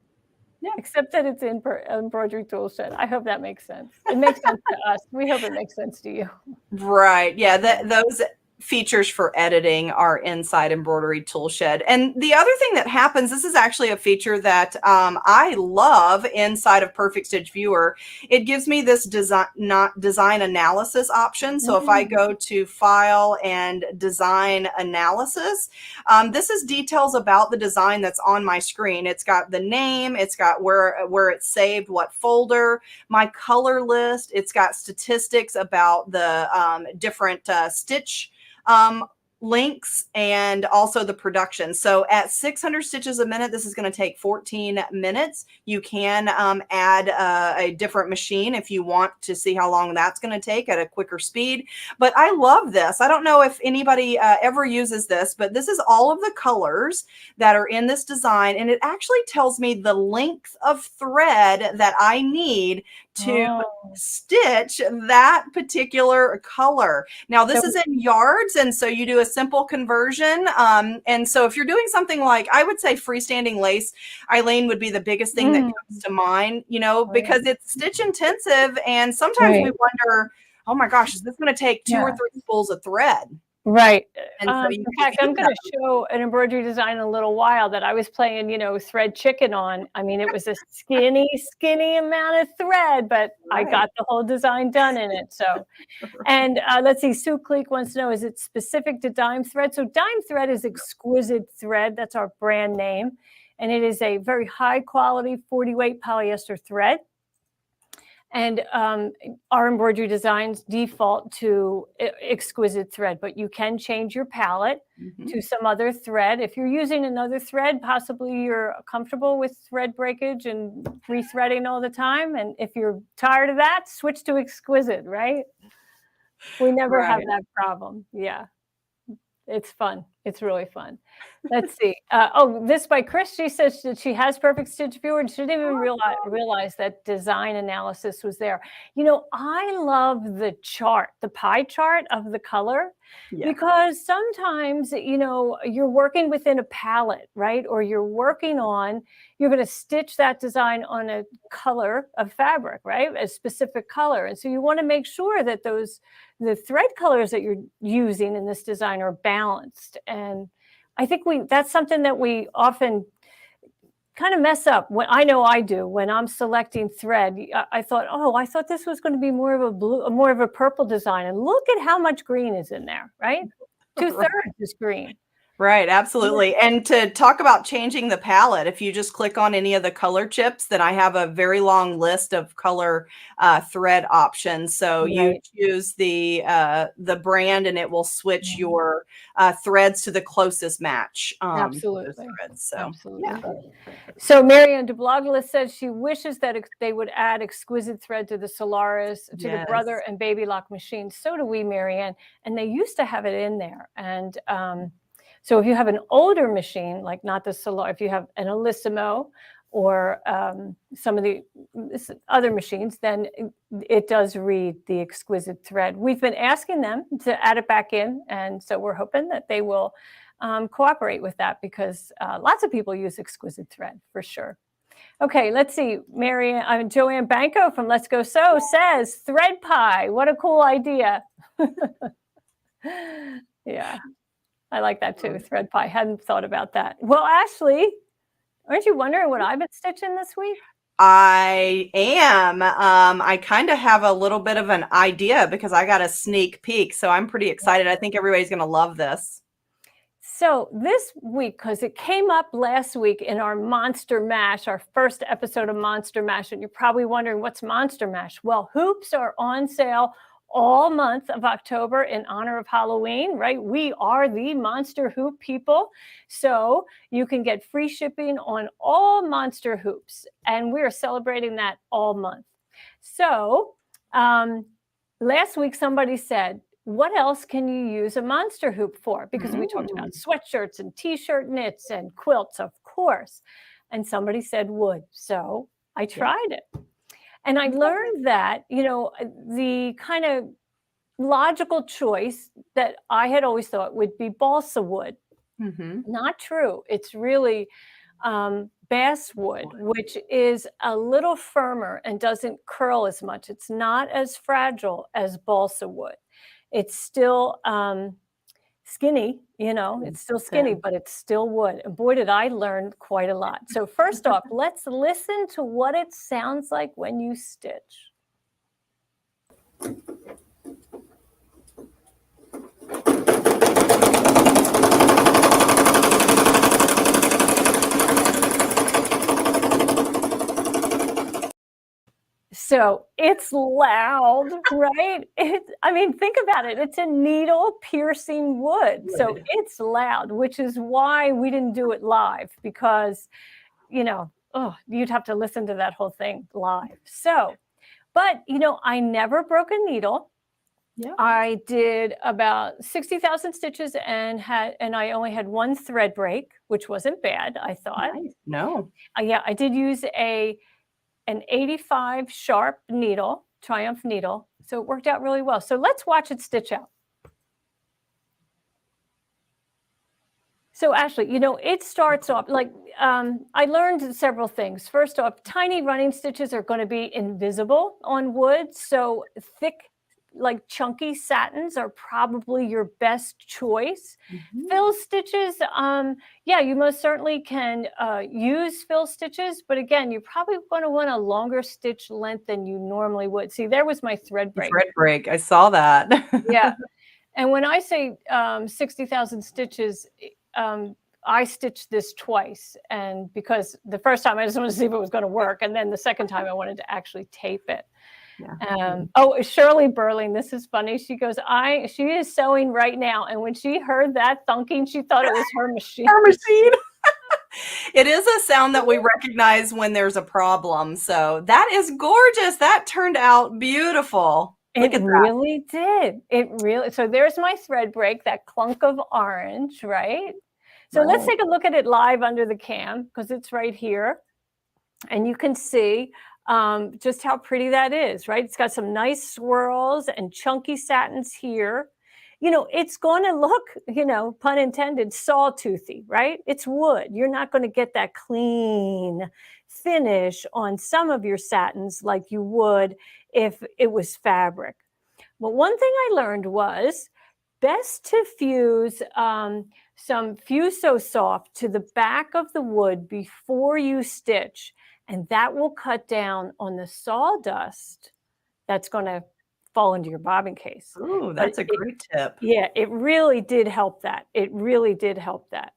Yeah. Except that it's in Embroidery Toolshed. I hope that makes sense. It makes sense to us. We hope it makes sense to you. Right. Yeah. Those features for editing are inside Embroidery Toolshed. And the other thing that happens, this is actually a feature that I love inside of Perfect Stitch Viewer. It gives me this design analysis option. So if I go to File and Design Analysis, this is details about the design that's on my screen. It's got the name, it's got where it's saved, what folder, my color list. It's got statistics about the different stitch links and also the production. So at 600 stitches a minute, this is going to take 14 minutes. You can add a different machine if you want to see how long that's going to take at a quicker speed. But I love this. I don't know if anybody ever uses this, but this is all of the colors that are in this design. And it actually tells me the length of thread that I need to stitch that particular color. Now this is in yards, and so you do a simple conversion. And so if you're doing something like, I would say freestanding lace, Eileen, would be the biggest thing that comes to mind, you know, because it's stitch intensive, and sometimes we wonder, oh my gosh, is this going to take 2 or 3 spools of thread? Right. And so In fact, I'm going to show an embroidery design in a little while that I was playing, you know, thread chicken on. I mean, it was a skinny amount of thread, but I got the whole design done in it. So, and let's see, Sue Cleek wants to know, is it specific to dime thread? So dime thread is exquisite thread. That's our brand name. And it is a very high quality 40 weight polyester thread. And our embroidery designs default to exquisite thread, but you can change your palette to some other thread. If you're using another thread, possibly you're comfortable with thread breakage and rethreading all the time. And if you're tired of that, switch to exquisite, right? We never have that problem. Yeah. It's fun. It's really fun. Let's see. This by Chris. She says that she has Perfect Stitch Viewer and she didn't even realize that design analysis was there. You know, I love the chart, the pie chart of the color, because sometimes, you know, you're working within a palette, right? Or you're going to stitch that design on a color of fabric, right? A specific color. And so you want to make sure that the thread colors that you're using in this design are balanced. And I think that's something that we often kind of mess up. When I know I do when I'm selecting thread, I thought this was going to be more of a blue, more of a purple design. And look at how much green is in there, right? 2/3 is green. Right, absolutely. And to talk about changing the palette, if you just click on any of the color chips, then I have a very long list of color thread options. So you choose the brand and it will switch your threads to the closest match. Absolutely. Threads. So, absolutely. So Marianne DeBloglis says she wishes that they would add exquisite thread to the Solaris, to the Brother and Baby Lock machines. So do we, Marianne. And they used to have it in there. And so if you have an older machine, like not the Solar, if you have an Alissimo or some of the other machines, then it does read the exquisite thread. We've been asking them to add it back in. And so we're hoping that they will cooperate with that because lots of people use exquisite thread for sure. Okay, let's see. Joanne Banco from Let's Go Sew says thread pie. What a cool idea. Yeah. I like that too, thread pie. Hadn't thought about that. Well, Ashley, aren't you wondering what I've been stitching this week? I am. I kind of have a little bit of an idea because I got a sneak peek. So I'm pretty excited. I think everybody's going to love this. So this week, because it came up last week in our Monster Mash, our first episode of Monster Mash, and you're probably wondering what's Monster Mash? Well, hoops are on sale all month of October in honor of Halloween, right? We are the Monster Hoop people. So you can get free shipping on all Monster Hoops. And we are celebrating that all month. So last week, somebody said, what else can you use a Monster Hoop for? Because we talked about sweatshirts and t-shirt knits and quilts, of course. and somebody said wood. So I tried it. And I learned that, the kind of logical choice that I had always thought would be balsa wood. Not true. It's really basswood, which is a little firmer and doesn't curl as much. It's not as fragile as balsa wood. It's still skinny, it's still skinny, but it's still wood. And boy, did I learn quite a lot. So first off, let's listen to what it sounds like when you stitch. So it's loud, right? Think about it. It's a needle piercing wood. So it's loud, which is why we didn't do it live, because, you'd have to listen to that whole thing live. So, but, I never broke a needle. Yeah. I did about 60,000 stitches and I only had one thread break, which wasn't bad, I thought. Nice. No. Yeah, I did use an 85 sharp needle, Triumph needle. So it worked out really well. So let's watch it stitch out. So Ashley, it starts off like, I learned several things. First off, tiny running stitches are going to be invisible on wood. So thick, like chunky satins are probably your best choice. Fill stitches, you most certainly can use fill stitches, but again, you're probably going to want a longer stitch length than you normally would. See, there was my thread break. Thread break, I saw that. Yeah, and when I say 60,000 stitches, I stitched this twice, and because the first time I just wanted to see if it was going to work, and then the second time I wanted to actually tape it. Yeah. Shirley Burling, this is funny. She goes, she is sewing right now. And when she heard that thunking, she thought it was her machine. Her machine. It is a sound that we recognize when there's a problem. So that is gorgeous. That turned out beautiful. It really did. So there's my thread break, that clunk of orange, right? So let's take a look at it live under the cam, because it's right here. And you can see just how pretty that is, right? It's got some nice swirls and chunky satins here. It's going to look, pun intended, sawtoothy, right? It's wood. You're not going to get that clean finish on some of your satins like you would if it was fabric. But one thing I learned was best to fuse some Fuso Soft to the back of the wood before you stitch. And that will cut down on the sawdust that's going to fall into your bobbin case. Ooh, that's a great tip. Yeah, it really did help that. It really did help that.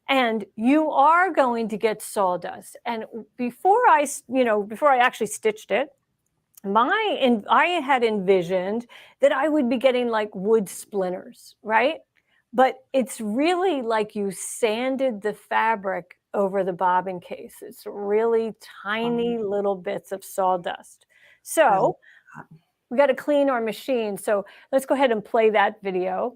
And you are going to get sawdust. And before I actually stitched it, I had envisioned that I would be getting like wood splinters, right? But it's really like you sanded the fabric over the bobbin case. It's really tiny little bits of sawdust. So we got to clean our machine. So let's go ahead and play that video.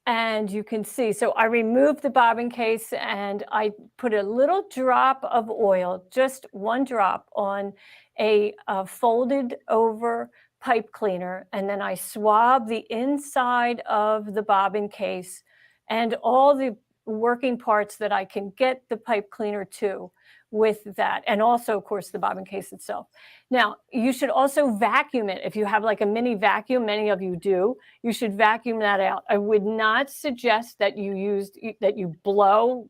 And you can see, so I removed the bobbin case and I put a little drop of oil, just one drop, on a folded over pipe cleaner. And then I swab the inside of the bobbin case and all the working parts that I can get the pipe cleaner to with that. And also, of course, the bobbin case itself. Now, you should also vacuum it. If you have like a mini vacuum, many of you do, you should vacuum that out. I would not suggest that you blow,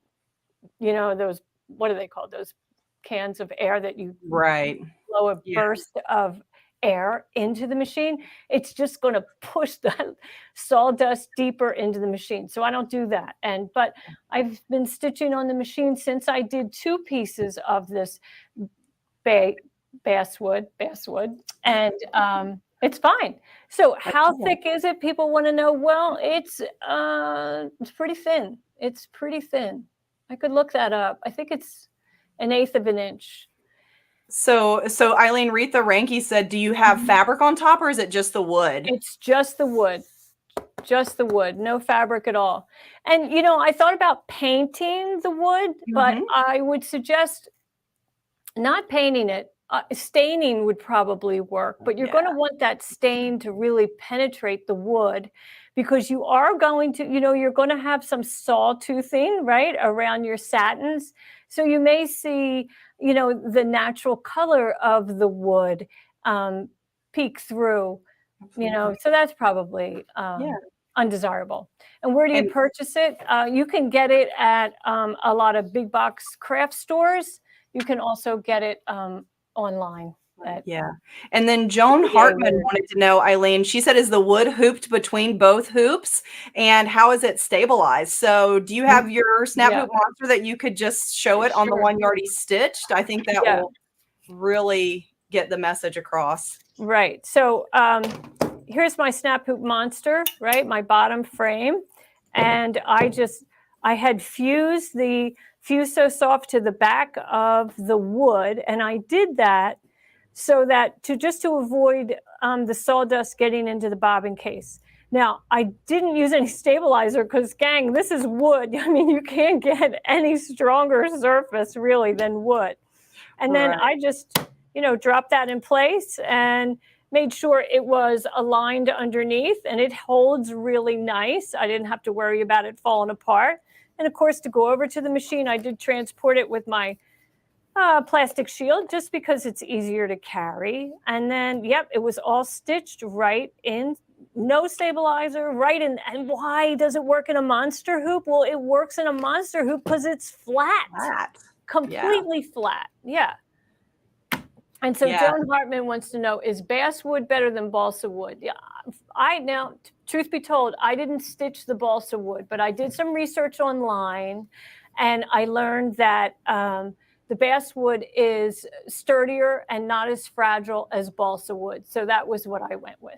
those, what are they called? Those cans of air that you blow a burst of air into the machine. It's just going to push the sawdust deeper into the machine. So I don't do that. But I've been stitching on the machine since I did 2 pieces of this basswood, and it's fine. So how thick is it? People want to know. Well, it's pretty thin. It's pretty thin. I could look that up. I think it's 1/8 of an inch. So Eileen, Retha Ranke said, do you have fabric on top, or is it just the wood? It's just the wood. just the wood, no fabric at all. And, you know, I thought about painting the wood, but I would suggest not painting it. Staining would probably work, but you're going to want that stain to really penetrate the wood, because you are going to, you know, you're going to have some sawtoothing, right, around your satins. So you may see, you know, the natural color of the wood peek through, you know, so that's probably undesirable. And where do you purchase it? You can get it at a lot of big box craft stores. You can also get it online. And then Joan Hartman wanted to know, Eileen, she said, is the wood hooped between both hoops, and how is it stabilized? So do you have your snap hoop monster that you could just show it on the one you already stitched? I think that will really get the message across. Right. So here's my snap hoop monster, right? My bottom frame. And I had fused the Fuse So Soft to the back of the wood. And I did that so that just to avoid the sawdust getting into the bobbin case. Now, I didn't use any stabilizer because, gang, this is wood. I mean, you can't get any stronger surface really than wood. And then I just, you know, dropped that in place and made sure it was aligned underneath, and it holds really nice. I didn't have to worry about it falling apart. And of course, to go over to the machine, I did transport it with my plastic shield, just because it's easier to carry. And then, it was all stitched right in, no stabilizer, right in. And why does it work in a monster hoop? Well, it works in a monster hoop because it's flat. Completely flat. And so Joan Hartman wants to know, is basswood better than balsa wood? Now, truth be told, I didn't stitch the balsa wood, but I did some research online, and I learned that the basswood is sturdier and not as fragile as balsa wood. So that was what I went with.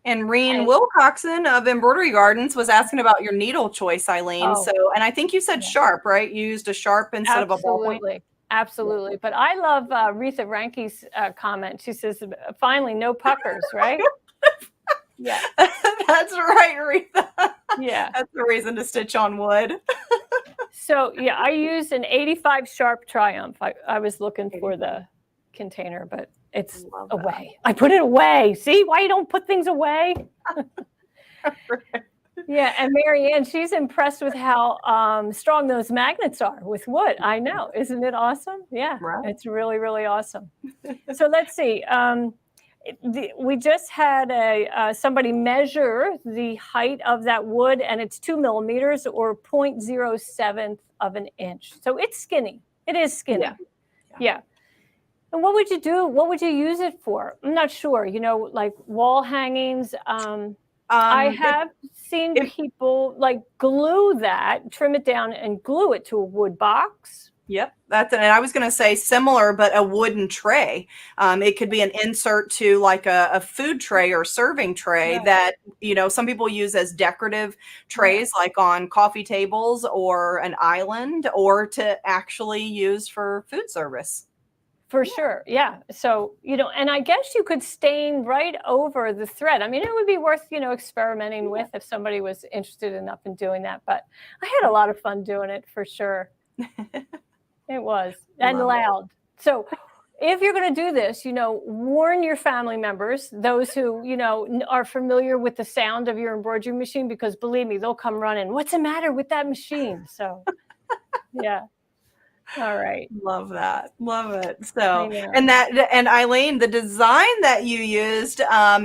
And Reen Wilcoxon of Embroidery Gardens was asking about your needle choice, Eileen. So, and I think you said sharp, right? You used a sharp instead of a ballpoint. Absolutely. But I love Retha Ranke's comment. She says, finally, no puckers, right? That's right, Retha. That's the reason to stitch on wood. So, I used an 85 Sharp Triumph. I was looking for the container, but it's away. I put it away. See why you don't put things away? And Marianne, she's impressed with how strong those magnets are with wood. I know. Isn't it awesome? It's really, really awesome. So let's see. We just had somebody measure the height of that wood, and it's 2 millimeters or 0.07 of an inch. So it's skinny. It is skinny. And what would you do? What would you use it for? I'm not sure. You know, like wall hangings. I have seen people like glue that, trim it down and glue it to a wood box. That's it. And I was going to say similar, but a wooden tray. It could be an insert to like a food tray or serving tray that, you know, some people use as decorative trays, like on coffee tables or an island, or to actually use for food service. For sure. So, you know, and I guess you could stain right over the thread. I mean, it would be worth, you know, experimenting with if somebody was interested enough in doing that. But I had a lot of fun doing it, for sure. It was. And loud. So if you're going to do this, you know, warn your family members, those who, you know, are familiar with the sound of your embroidery machine, because believe me, they'll come running. What's the matter with that machine? So, All right. Love that. Love it. So, and Eileen, the design that you used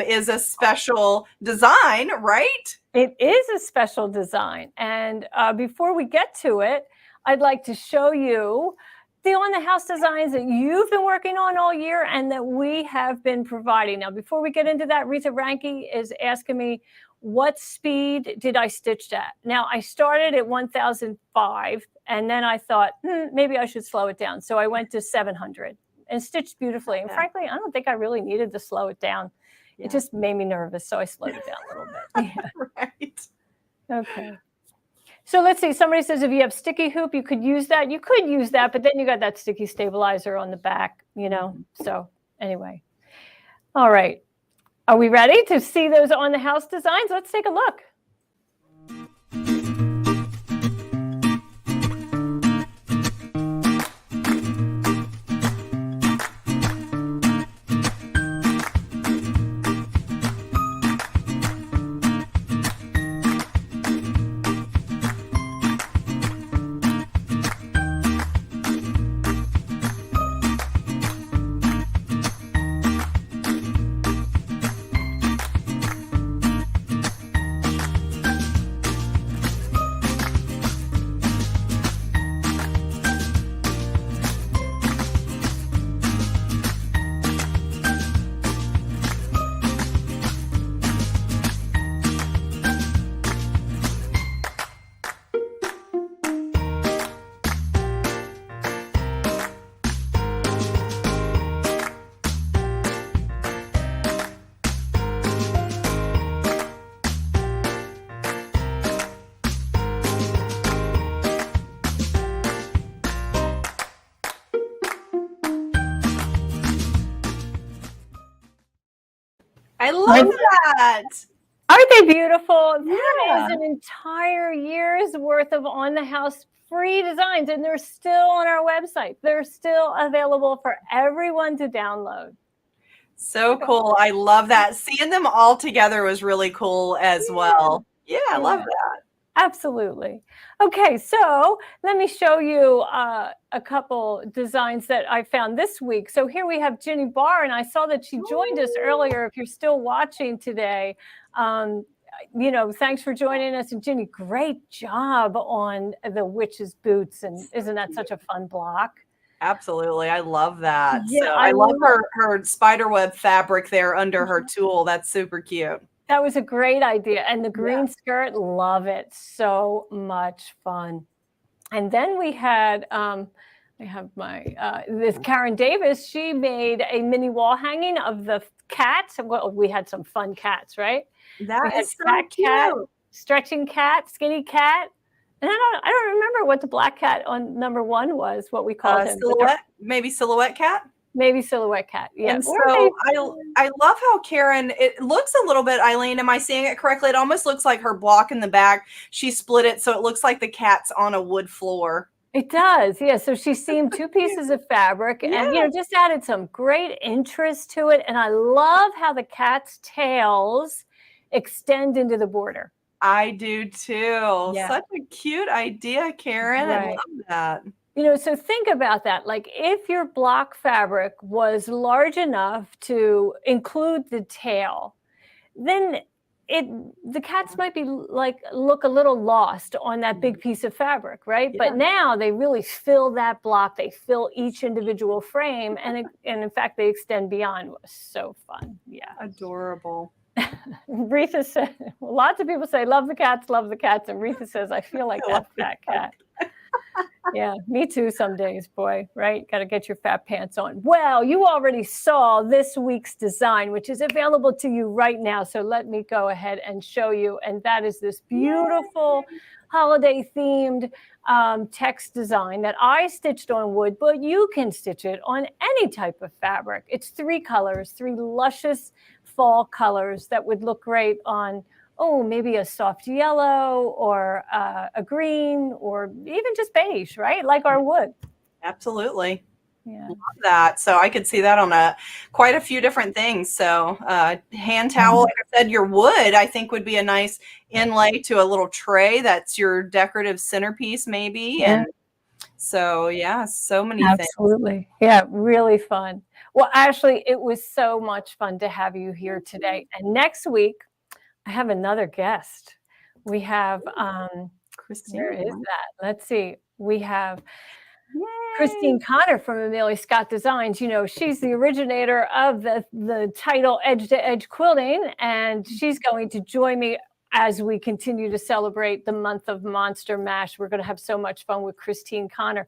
is a special design, right? It is a special design. And before we get to it, I'd like to show you the on-the-house designs that you've been working on all year and that we have been providing. Now, before we get into that, Retha Ranke is asking me, what speed did I stitch at? Now, I started at 1005, and then I thought, maybe I should slow it down. So I went to 700 and stitched beautifully. And frankly, I don't think I really needed to slow it down. It just made me nervous, so I slowed it down a little bit. Right. Okay. So let's see. Somebody says if you have sticky hoop, you could use that. You could use that, but then you got that sticky stabilizer on the back, you know. So anyway. All right. Are we ready to see those on the house designs? Let's take a look. I love that. Aren't they beautiful? Yeah. That is an entire year's worth of on the house free designs, and they're still on our website. They're still available for everyone to download. So cool. I love that. Seeing them all together was really cool as well. Yeah, I love that. Absolutely. Okay, so let me show you a couple designs that I found this week. So here we have Ginny Barr, and I saw that she joined us earlier. If you're still watching today, thanks for joining us. And Ginny, great job on the witch's boots. And isn't that such a fun block? Absolutely. I love that. Yeah, so I love her spiderweb fabric there under her tulle. That's super cute. That was a great idea. And the green skirt, love it. So much fun. And then we had, I have my, this Karen Davis, she made a mini wall hanging of the cats. Well, we had some fun cats, right? That is so fat cute. Cat, stretching cat, skinny cat. And I don't remember what the black cat on number 1 was, what we called him. Silhouette, maybe silhouette cat? Maybe silhouette cat. Yeah. And so I love how Karen, it looks a little bit, Eileen, am I seeing it correctly? It almost looks like her block in the back. She split it so it looks like the cat's on a wood floor. It does. Yeah. So she seamed 2 pieces of fabric and, just added some great interest to it. And I love how the cat's tails extend into the border. I do too. Yeah. Such a cute idea, Karen. Right. I love that. So think about that. Like if your block fabric was large enough to include the tail, then the cats might be look a little lost on that big piece of fabric, right? Yeah. But now they really fill that block. They fill each individual frame, and in fact they extend beyond. It was so fun. Yeah, adorable. Retha said, lots of people say love the cats, and Retha says I feel like that fat cat. Yeah, me too some days, boy, right? Got to get your fat pants on. Well, you already saw this week's design, which is available to you right now. So let me go ahead and show you. And that is this beautiful holiday themed text design that I stitched on wood, but you can stitch it on any type of fabric. It's 3 colors, 3 luscious fall colors that would look great on maybe a soft yellow or a green or even just beige, right? Like our wood. Absolutely. Yeah. Love that. So I could see that on quite a few different things. So hand towel, like I said, your wood, I think would be a nice inlay to a little tray. That's your decorative centerpiece maybe. Yeah. And so, so many things. Absolutely. Yeah, really fun. Well, Ashley, it was so much fun to have you here today. And next week, I have another guest. We have, where is that? Let's see. We have Christine Connor from Amelia Scott Designs. She's the originator of the title Edge to Edge Quilting, and she's going to join me as we continue to celebrate the month of Monster Mash. We're going to have so much fun with Christine Connor.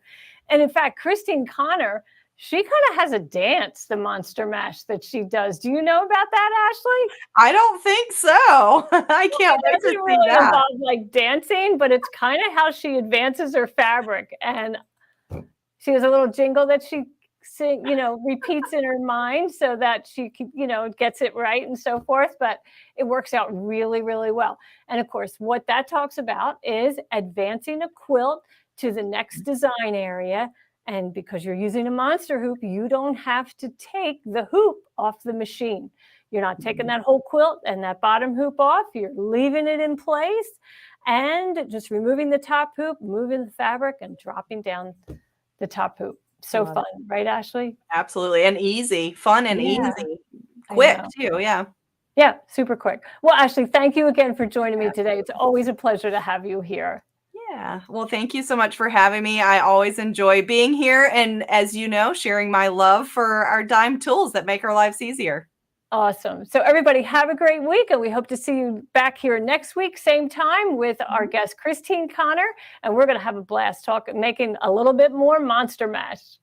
And in fact, Christine Connor, she kind of has a dance, the Monster Mash that she does. Do you know about that, Ashley? I don't think so. I can't wait to see really that. Involve like dancing, but it's kind of how she advances her fabric. And she has a little jingle that she repeats in her mind so that she gets it right and so forth. But it works out really, really well. And of course, what that talks about is advancing a quilt to the next design area. And because you're using a monster hoop, you don't have to take the hoop off the machine. You're not taking that whole quilt and that bottom hoop off. You're leaving it in place and just removing the top hoop, moving the fabric, and dropping down the top hoop. So fun, right, Ashley? Absolutely. And easy, fun and easy. Quick too, yeah. Yeah, super quick. Well, Ashley, thank you again for joining me today. It's always a pleasure to have you here. Yeah. Well, thank you so much for having me. I always enjoy being here and, as you know, sharing my love for our dime tools that make our lives easier. Awesome. So everybody have a great week, and we hope to see you back here next week, same time, with our guest, Christine Connor, and we're going to have a blast making a little bit more Monster Mash.